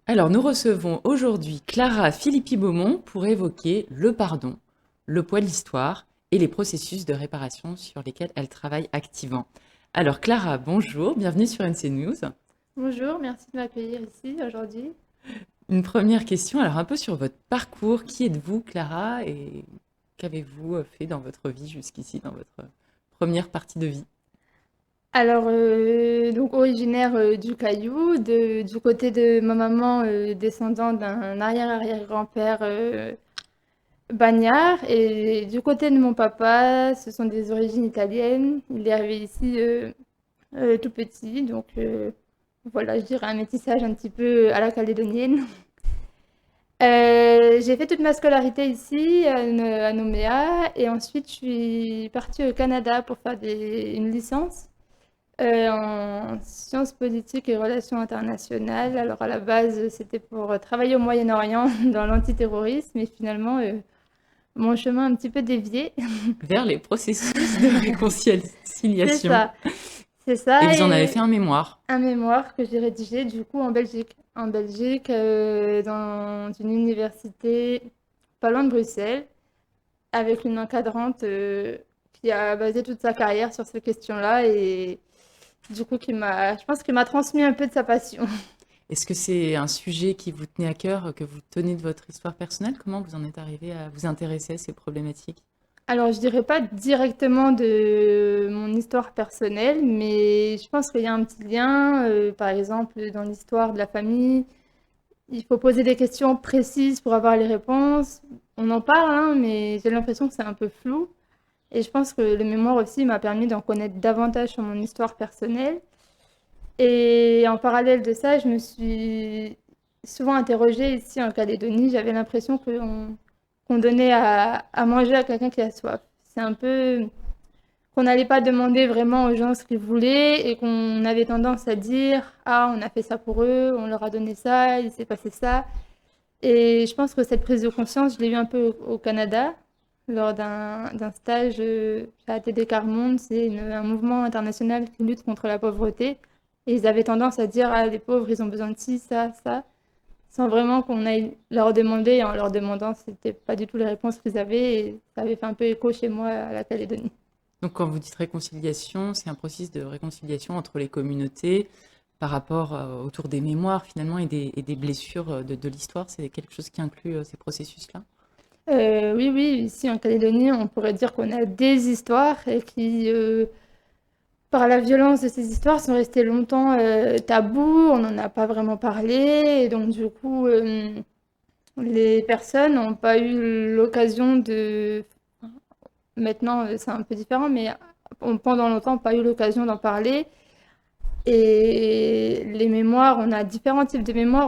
Alors, nous recevons aujourd'hui Clara Philippi-Beaumont pour évoquer le pardon, le poids de l'histoire et les processus de réparation sur lesquels elle travaille activement. Alors, Clara, bonjour, bienvenue sur NC News. Bonjour, merci de m'accueillir ici aujourd'hui. Une première question, alors un peu sur votre parcours. Qui êtes-vous, Clara, et qu'avez-vous fait dans votre vie jusqu'ici, dans votre première partie de vie? Donc originaire du Caillou, du côté de ma maman, descendant d'un arrière-arrière-grand-père bagnard, et du côté de mon papa, ce sont des origines italiennes. Il est arrivé ici tout petit, donc voilà, je dirais un métissage un petit peu à la calédonienne. J'ai fait toute ma scolarité ici, à Nouméa, et ensuite je suis partie au Canada pour faire une licence en sciences politiques et relations internationales. Alors à la base, c'était pour travailler au Moyen-Orient dans l'antiterrorisme, mais finalement, mon chemin a un petit peu dévié. Vers les processus de C'est réconciliation. ça, c'est Et ça, vous en avez et fait un mémoire. un mémoire que j'ai rédigé du coup en Belgique. En Belgique, dans une université pas loin de Bruxelles, avec une encadrante qui a basé toute sa carrière sur ces questions-là et du coup je pense qu'il m'a transmis un peu de sa passion. Est-ce que c'est un sujet qui vous tenait à cœur, que vous tenez de votre histoire personnelle? Comment vous en êtes arrivé à vous intéresser à ces problématiques? Alors, je dirais pas directement de mon histoire personnelle, mais je pense qu'il y a un petit lien. Par exemple, dans l'histoire de la famille, il faut poser des questions précises pour avoir les réponses. On en parle, hein, mais j'ai l'impression que c'est un peu flou. Et je pense que le mémoire aussi m'a permis d'en connaître davantage sur mon histoire personnelle. Et en parallèle de ça, je me suis souvent interrogée ici en Calédonie. J'avais l'impression qu'on donnait à manger à quelqu'un qui a soif. C'est un peu qu'on n'allait pas demander vraiment aux gens ce qu'ils voulaient et qu'on avait tendance à dire, ah, on a fait ça pour eux, on leur a donné ça, il s'est passé ça. Et je pense que cette prise de conscience, je l'ai eu un peu au Canada lors d'un stage à ATD Carmonde. C'est un mouvement international qui lutte contre la pauvreté. Et ils avaient tendance à dire, ah, les pauvres, ils ont besoin de ci, ça, ça, sans vraiment qu'on aille leur demander. Et en leur demandant, c'était pas du tout les réponses qu'ils avaient. Et ça avait fait un peu écho chez moi à la Calédonie. Donc quand vous dites réconciliation, c'est un processus de réconciliation entre les communautés par rapport autour des mémoires finalement et des blessures de l'histoire. C'est quelque chose qui inclut ces processus-là? Oui, oui, ici en Calédonie, on pourrait dire qu'on a des histoires et qui, par la violence de ces histoires, sont restées longtemps tabous, on n'en a pas vraiment parlé, et donc du coup, les personnes n'ont pas eu l'occasion de... Maintenant, c'est un peu différent, mais pendant longtemps, n'ont pas eu l'occasion d'en parler. Et les mémoires, on a différents types de mémoires.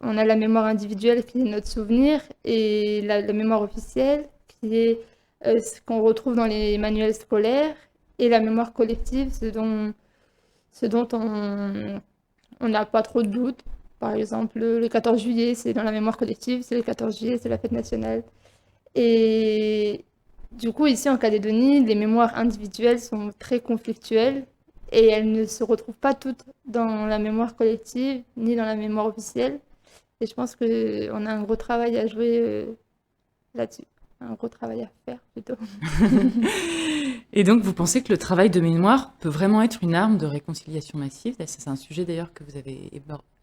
On a la mémoire individuelle qui est notre souvenir et la mémoire officielle qui est ce qu'on retrouve dans les manuels scolaires et la mémoire collective, ce dont on n'a pas trop de doute. Par exemple, le 14 juillet, c'est dans la mémoire collective, c'est le 14 juillet, c'est la fête nationale. Et du coup, ici en Calédonie, les mémoires individuelles sont très conflictuelles et elles ne se retrouvent pas toutes dans la mémoire collective ni dans la mémoire officielle. Et je pense qu'on a un gros travail à jouer là-dessus, un gros travail à faire plutôt. Et donc vous pensez que le travail de mémoire peut vraiment être une arme de réconciliation massive? C'est un sujet d'ailleurs que vous avez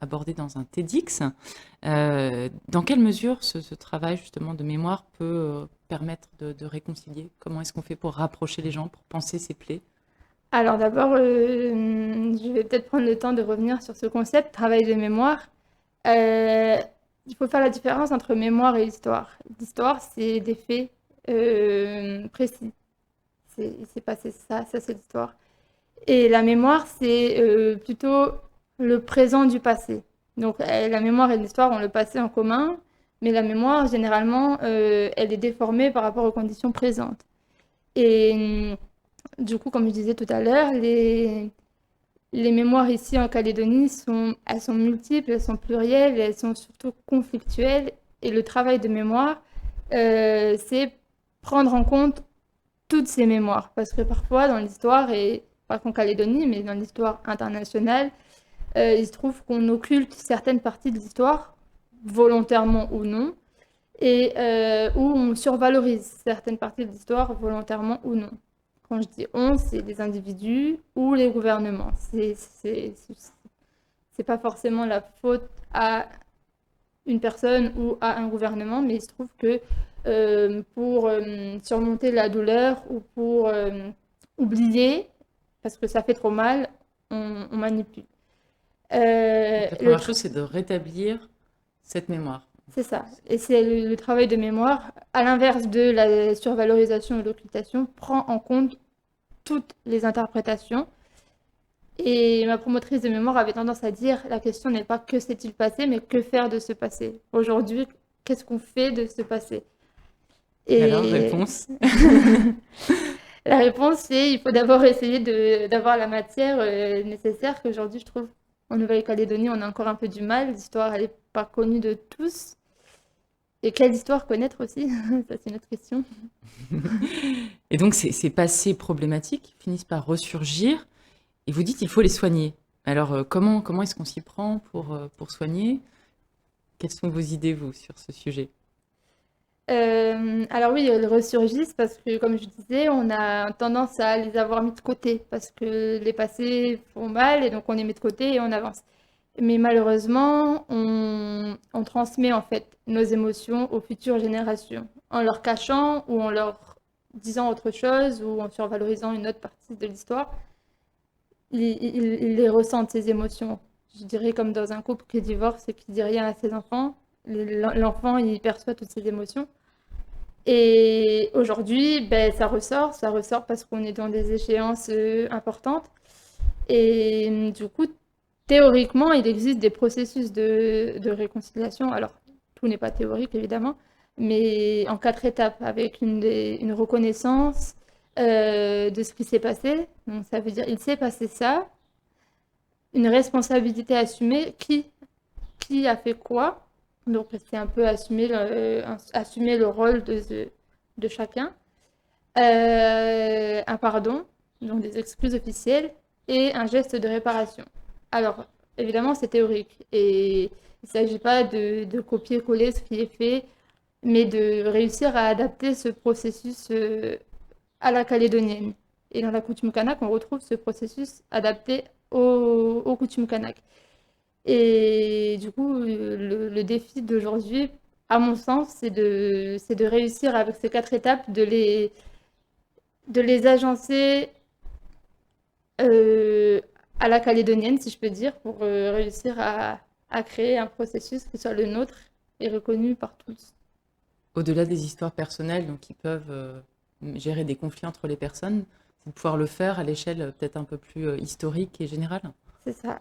abordé dans un TEDx. Dans quelle mesure ce travail justement de mémoire peut permettre de réconcilier? Comment est-ce qu'on fait pour rapprocher les gens, pour penser ces plaies? Alors d'abord, je vais peut-être prendre le temps de revenir sur ce concept, travail de mémoire. Euh, il faut faire la différence entre mémoire et histoire. L'histoire, c'est des faits précis. Il s'est passé ça, ça c'est l'histoire. Et la mémoire, c'est plutôt le présent du passé. Donc la mémoire et l'histoire ont le passé en commun, mais la mémoire, généralement, elle est déformée par rapport aux conditions présentes. Et du coup, comme je disais tout à l'heure, les mémoires ici en Calédonie elles sont multiples, elles sont plurielles, elles sont surtout conflictuelles. Et le travail de mémoire, c'est prendre en compte toutes ces mémoires. Parce que parfois, dans l'histoire, et pas qu'en Calédonie, mais dans l'histoire internationale, il se trouve qu'on occulte certaines parties de l'histoire volontairement ou non, et où on survalorise certaines parties de l'histoire volontairement ou non. Quand je dis on, c'est les individus ou les gouvernements. C'est pas forcément la faute à une personne ou à un gouvernement, mais il se trouve que pour surmonter la douleur ou pour oublier, parce que ça fait trop mal, on manipule. Donc, la première chose, c'est de rétablir cette mémoire. C'est ça. Et c'est le travail de mémoire, à l'inverse de la survalorisation et l'occultation, prend en compte toutes les interprétations. Et ma promotrice de mémoire avait tendance à dire, la question n'est pas que s'est-il passé, mais que faire de ce passé. Aujourd'hui, qu'est-ce qu'on fait de ce passé? Et alors, réponse? La réponse, c'est il faut d'abord essayer d'avoir la matière nécessaire qu'aujourd'hui, je trouve, en Nouvelle-Calédonie, on a encore un peu du mal. L'histoire, elle n'est pas connue de tous. Et quelle histoire connaître aussi? Ça, c'est une autre question. Et donc, ces passés problématiques finissent par ressurgir. Et vous dites qu'il faut les soigner. Alors, comment est-ce qu'on s'y prend pour soigner? Quelles sont vos idées, vous, sur ce sujet? Alors oui, elles ressurgissent parce que, comme je disais, on a tendance à les avoir mis de côté parce que les passés font mal et donc on les met de côté et on avance. Mais malheureusement, on transmet en fait nos émotions aux futures générations en leur cachant ou en leur disant autre chose ou en survalorisant une autre partie de l'histoire. Ils les ressentent, ces émotions. Je dirais comme dans un couple qui divorce et qui dit rien à ses enfants. L'enfant, il perçoit toutes ces émotions. Et aujourd'hui, ben, ça ressort parce qu'on est dans des échéances importantes. Et du coup, théoriquement, il existe des processus de réconciliation. Alors, tout n'est pas théorique, évidemment, mais en 4 étapes, avec une reconnaissance de ce qui s'est passé. Donc, ça veut dire, il s'est passé ça, une responsabilité assumée, qui a fait quoi. Donc, c'est un peu assumer le rôle de chacun. Un pardon, donc des excuses officielles, et un geste de réparation. Alors, évidemment, c'est théorique. Et il ne s'agit pas de copier-coller ce qui est fait, mais de réussir à adapter ce processus à la calédonienne. Et dans la coutume kanak, on retrouve ce processus adapté au coutume kanak. Et du coup, le défi d'aujourd'hui, à mon sens, c'est de réussir avec ces 4 étapes, de les agencer à la calédonienne, si je peux dire, pour réussir à créer un processus qui soit le nôtre et reconnu par tous. Au-delà des histoires personnelles, donc qui peuvent gérer des conflits entre les personnes, c'est de pouvoir le faire à l'échelle peut-être un peu plus historique et générale. C'est ça.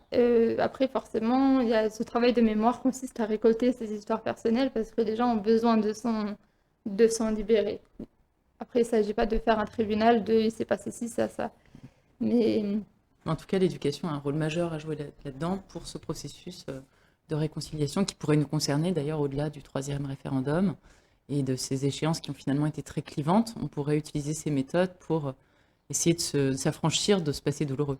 Après, forcément, il y a ce travail de mémoire consiste à récolter ces histoires personnelles parce que les gens ont besoin de s'en libérer. Après, il ne s'agit pas de faire un tribunal de il s'est passé ci, ça. Mais En tout cas, l'éducation a un rôle majeur à jouer là-dedans pour ce processus de réconciliation qui pourrait nous concerner d'ailleurs au-delà du 3e référendum et de ces échéances qui ont finalement été très clivantes. On pourrait utiliser ces méthodes pour essayer de s'affranchir de ce passé douloureux.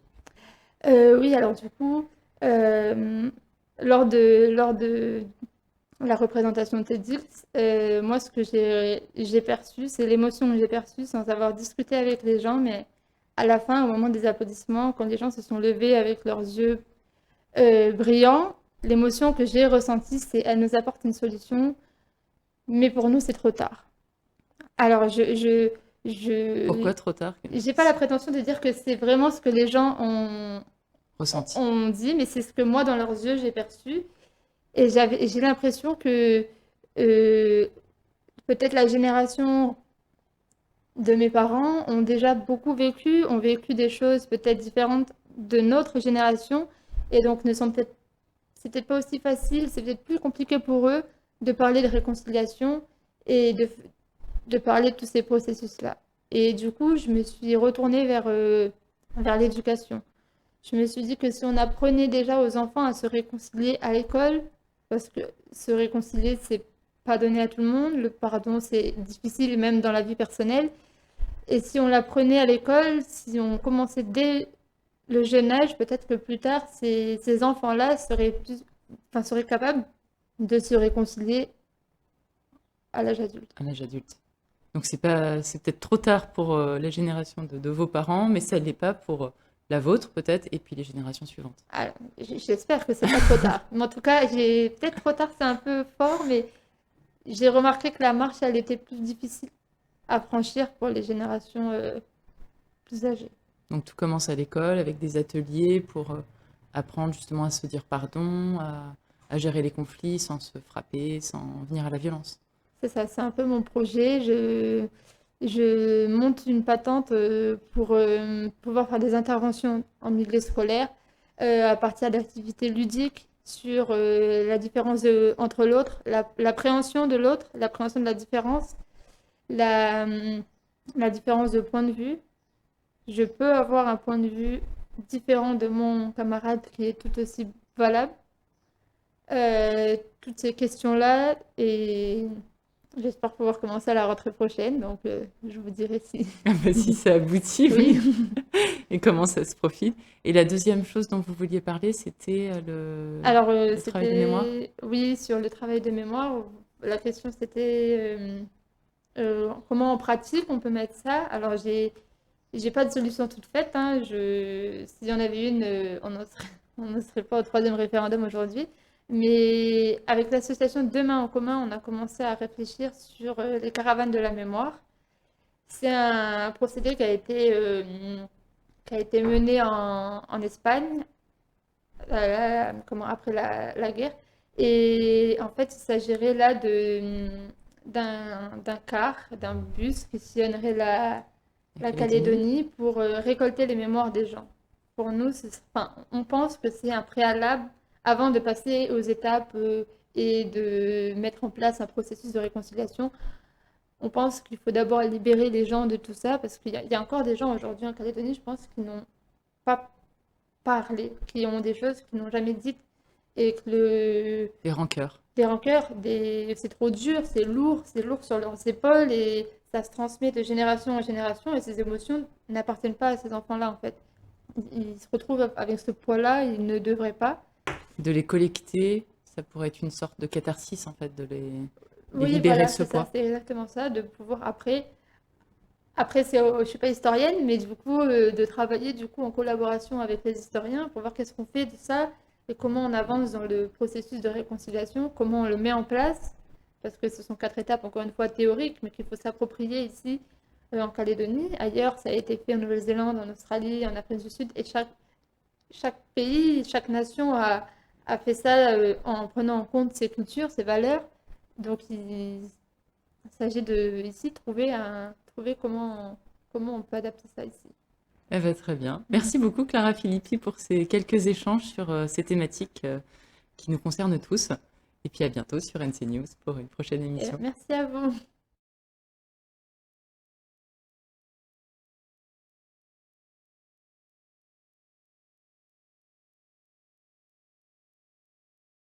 Oui, alors du coup, lors de la représentation de TEDx, moi, ce que j'ai perçu, c'est l'émotion que j'ai perçue sans avoir discuté avec les gens, mais à la fin, au moment des applaudissements, quand les gens se sont levés avec leurs yeux brillants, l'émotion que j'ai ressentie, c'est elle nous apporte une solution, mais pour nous, c'est trop tard. Alors, Pourquoi trop tard? j'ai pas la prétention de dire que c'est vraiment ce que les gens Ressenti. ont dit, mais c'est ce que moi, dans leurs yeux, j'ai perçu. Et j'ai l'impression que peut-être la génération de mes parents ont déjà beaucoup vécu, ont vécu des choses peut-être différentes de notre génération, et donc c'est peut-être pas aussi facile, c'est peut-être plus compliqué pour eux de parler de réconciliation et de parler de tous ces processus-là. Et du coup, je me suis retournée vers l'éducation. Je me suis dit que si on apprenait déjà aux enfants à se réconcilier à l'école, parce que se réconcilier, c'est pas donné à tout le monde, le pardon, c'est difficile même dans la vie personnelle. Et si on l'apprenait à l'école, si on commençait dès le jeune âge, peut-être que plus tard, ces enfants-là seraient capables de se réconcilier à l'âge adulte. à l'âge adulte. Donc c'est peut-être trop tard pour la génération de vos parents, mais ça ne l'est pas pour la vôtre peut-être, et puis les générations suivantes. Alors, j'espère que c'est pas trop tard. Mais en tout cas, peut-être trop tard, c'est un peu fort, mais j'ai remarqué que la marche, elle était plus difficile à franchir pour les générations plus âgées. Donc tout commence à l'école avec des ateliers pour apprendre justement à se dire pardon, à gérer les conflits sans se frapper, sans venir à la violence. C'est ça, c'est un peu mon projet. Je monte une patente pour pouvoir faire des interventions en milieu scolaire à partir d'activités ludiques sur la différence entre l'autre, l'appréhension de l'autre, l'appréhension de la différence, la, la différence de point de vue. Je peux avoir un point de vue différent de mon camarade qui est tout aussi valable. Toutes ces questions-là et j'espère pouvoir commencer à la rentrée prochaine, donc je vous dirai si. Ah bah, si ça aboutit, Oui. oui. Et comment ça se profile. Et la deuxième chose dont vous vouliez parler, c'était Alors, le travail de mémoire. oui, sur le travail de mémoire, la question c'était comment en pratique on peut mettre ça. Alors, j'ai pas de solution toute faite, hein. S'il y en avait une, on ne serait pas au troisième référendum aujourd'hui. Mais avec l'association Demain en commun, on a commencé à réfléchir sur les caravanes de la mémoire. C'est un procédé qui a été mené en Espagne après la guerre. Et en fait, il s'agirait là d'un car, d'un bus qui sillonnerait la Calédonie pour récolter les mémoires des gens. Pour nous, enfin, on pense que c'est un préalable avant de passer aux étapes et de mettre en place un processus de réconciliation. On pense qu'il faut d'abord libérer les gens de tout ça parce qu'il y a encore des gens aujourd'hui en Calédonie, je pense, qui n'ont pas parlé, qui ont des choses qu'ils n'ont jamais dites et que Des rancœurs. les rancœurs, c'est trop dur, c'est lourd sur leurs épaules et ça se transmet de génération en génération et ces émotions n'appartiennent pas à ces enfants-là en fait. Ils se retrouvent avec ce poids-là, ils ne devraient pas. De les collecter, ça pourrait être une sorte de catharsis en fait, de les Oui, libérer voilà, de ce c'est ça, poids. c'est exactement ça, de pouvoir après je suis pas historienne, mais du coup, de travailler du coup en collaboration avec les historiens pour voir qu'est-ce qu'on fait de ça et comment on avance dans le processus de réconciliation, comment on le met en place, parce que ce sont 4 étapes, encore une fois, théoriques, mais qu'il faut s'approprier ici en Calédonie. Ailleurs, ça a été fait en Nouvelle-Zélande, en Australie, en Afrique du Sud, et chaque pays, chaque nation a fait ça en prenant en compte ses cultures, ses valeurs. Donc, il s'agit de ici trouver comment on peut adapter ça ici. Eh ben, très bien. Merci beaucoup Clara Filippi pour ces quelques échanges sur ces thématiques qui nous concernent tous. Et puis à bientôt sur NC News pour une prochaine Et émission. merci à vous.